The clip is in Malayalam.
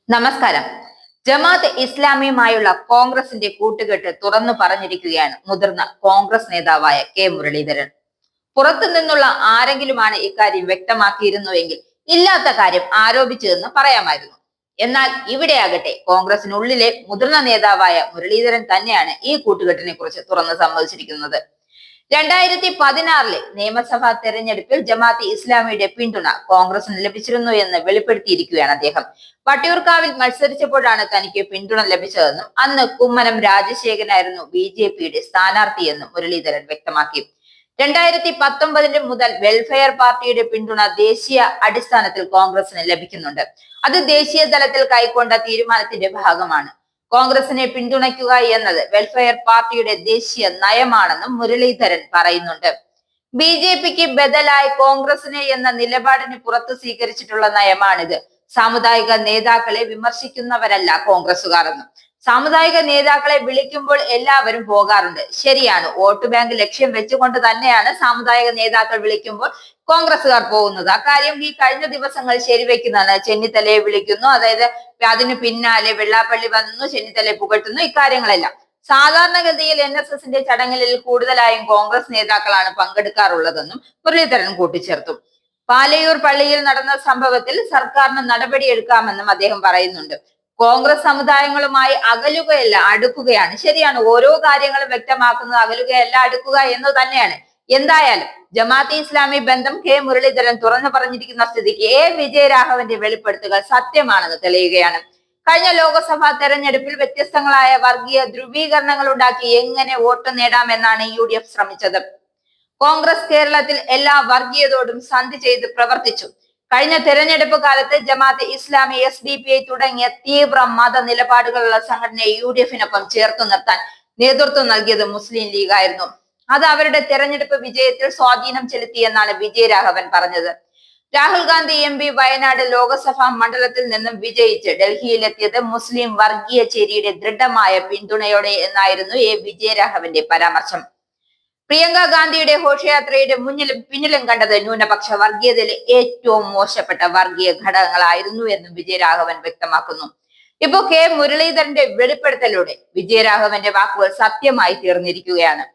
നമസ്കാരം. ജമാഅത്ത് ഇസ്ലാമിയുമായുള്ള കോൺഗ്രസിന്റെ കൂട്ടുകെട്ട് തുറന്നു പറഞ്ഞിരിക്കുകയാണ് മുതിർന്ന കോൺഗ്രസ് നേതാവായ കെ മുരളീധരൻ. പുറത്തു നിന്നുള്ള ആരെങ്കിലുമാണ് ഇക്കാര്യം വ്യക്തമാക്കിയിരുന്നുവെങ്കിൽ ഇല്ലാത്ത കാര്യം ആരോപിച്ചതെന്ന് പറയാമായിരുന്നു. എന്നാൽ ഇവിടെയാകട്ടെ കോൺഗ്രസിനുള്ളിലെ മുതിർന്ന നേതാവായ മുരളീധരൻ തന്നെയാണ് ഈ കൂട്ടുകെട്ടിനെ കുറിച്ച് തുറന്നു സമ്മതിച്ചിരിക്കുന്നത്. 2016 നിയമസഭാ തെരഞ്ഞെടുപ്പിൽ ജമാഅത്തെ ഇസ്ലാമിയുടെ പിന്തുണ കോൺഗ്രസിന് ലഭിച്ചിരുന്നു എന്ന് വെളിപ്പെടുത്തിയിരിക്കുകയാണ് അദ്ദേഹം. വട്ടിയൂർക്കാവിൽ മത്സരിച്ചപ്പോഴാണ് തനിക്ക് പിന്തുണ ലഭിച്ചതെന്നും അന്ന് കുമ്മനം രാജശേഖരനായിരുന്നു BJPയുടെ സ്ഥാനാർത്ഥിയെന്നും മുരളീധരൻ വ്യക്തമാക്കി. 2019 മുതൽ വെൽഫെയർ പാർട്ടിയുടെ പിന്തുണ ദേശീയ അടിസ്ഥാനത്തിൽ കോൺഗ്രസിന് ലഭിക്കുന്നുണ്ട്. അത് ദേശീയ തലത്തിൽ കൈക്കൊണ്ട തീരുമാനത്തിന്റെ ഭാഗമാണ്. കോൺഗ്രസിനെ പിന്തുണയ്ക്കുക എന്നത് വെൽഫെയർ പാർട്ടിയുടെ ദേശീയ നയമാണെന്നും മുരളീധരൻ പറയുന്നുണ്ട്. BJPക്ക് ബദലായി കോൺഗ്രസിനെ എന്ന നിലപാടിന് പുറത്ത് സ്വീകരിച്ചിട്ടുള്ള നയമാണിത്. സാമുദായിക നേതാക്കളെ വിമർശിക്കുന്നവരല്ല കോൺഗ്രസുകാർ എന്നും. സാമുദായിക നേതാക്കളെ വിളിക്കുമ്പോൾ എല്ലാവരും പോകാറുണ്ട്. ശരിയാണ്, വോട്ട് ബാങ്ക് ലക്ഷ്യം വെച്ചുകൊണ്ട് തന്നെയാണ് സാമുദായിക നേതാക്കൾ വിളിക്കുമ്പോൾ കോൺഗ്രസുകാർ പോകുന്നത്. അക്കാര്യം ഈ കഴിഞ്ഞ ദിവസങ്ങൾ ശരിവെക്കുന്നതാണ്. ചെന്നിത്തലയെ വിളിക്കുന്നു, അതായത് അതിന് പിന്നാലെ വെള്ളാപ്പള്ളി വന്നു, ചെന്നിത്തലയെ പുകഴ്ത്തുന്നു, ഇക്കാര്യങ്ങളെല്ലാം സാധാരണഗതിയിൽ NSSന്റെ ചടങ്ങുകളിൽ കൂടുതലായും കോൺഗ്രസ് നേതാക്കളാണ് പങ്കെടുക്കാറുള്ളതെന്നും മുരളീധരൻ കൂട്ടിച്ചേർത്തു. പാലയൂർ പള്ളിയിൽ നടന്ന സംഭവത്തിൽ സർക്കാരിന് നടപടിയെടുക്കാമെന്നും അദ്ദേഹം പറയുന്നുണ്ട്. കോൺഗ്രസ് സമുദായങ്ങളുമായി അകലുകയല്ല, അടുക്കുകയാണ്. ശരിയാണ്, ഓരോ കാര്യങ്ങളും വ്യക്തമാക്കുന്നത് അകലുകയല്ല, അടുക്കുക എന്ന് തന്നെയാണ്. എന്തായാലും ജമാഅത്തെ ഇസ്ലാമി ബന്ധം കെ മുരളീധരൻ തുറന്നു പറഞ്ഞിരിക്കുന്ന സ്ഥിതിക്ക് വിജയരാഘവന്റെ വെളിപ്പെടുത്തുകൾ സത്യമാണെന്ന് തെളിയുകയാണ്. കഴിഞ്ഞ ലോക്സഭാ തെരഞ്ഞെടുപ്പിൽ വ്യത്യസ്തങ്ങളായ വർഗീയ ധ്രുവീകരണങ്ങൾ ഉണ്ടാക്കി എങ്ങനെ വോട്ട് നേടാമെന്നാണ് UDF ശ്രമിച്ചത്. കോൺഗ്രസ് കേരളത്തിൽ എല്ലാ വർഗീയതയോടും സന്ധി ചെയ്ത് പ്രവർത്തിച്ചു. കഴിഞ്ഞ തെരഞ്ഞെടുപ്പ് കാലത്ത് ജമാഅത്തെ ഇസ്ലാമി, SDPI തുടങ്ങിയ തീവ്ര മത നിലപാടുകളുള്ള സംഘടനയെ UDFനൊപ്പം ചേർത്തു നിർത്താൻ നേതൃത്വം നൽകിയത് മുസ്ലിം ലീഗ് ആയിരുന്നു. അത് അവരുടെ തെരഞ്ഞെടുപ്പ് വിജയത്തിൽ സ്വാധീനം ചെലുത്തിയെന്നാണ് വിജയരാഘവൻ പറഞ്ഞത്. രാഹുൽ ഗാന്ധി MP വയനാട് ലോക്സഭാ മണ്ഡലത്തിൽ നിന്നും വിജയിച്ച് ഡൽഹിയിലെത്തിയത് മുസ്ലിം വർഗീയ ചേരിയുടെ ദൃഢമായ പിന്തുണയോടെ എന്നായിരുന്നു വിജയരാഘവന്റെ പരാമർശം. പ്രിയങ്ക ഗാന്ധിയുടെ ഘോഷയാത്രയുടെ മുന്നിലും പിന്നിലും കണ്ടത് ന്യൂനപക്ഷ വർഗീയതയിലെ ഏറ്റവും മോശപ്പെട്ട വർഗീയ ഘടകങ്ങളായിരുന്നു എന്നും വിജയരാഘവൻ വ്യക്തമാക്കുന്നു. ഇപ്പോ കെ മുരളീധരന്റെ വെളിപ്പെടുത്തലൂടെ വിജയരാഘവന്റെ വാക്കുകൾ സത്യമായി തീർന്നിരിക്കുകയാണ്.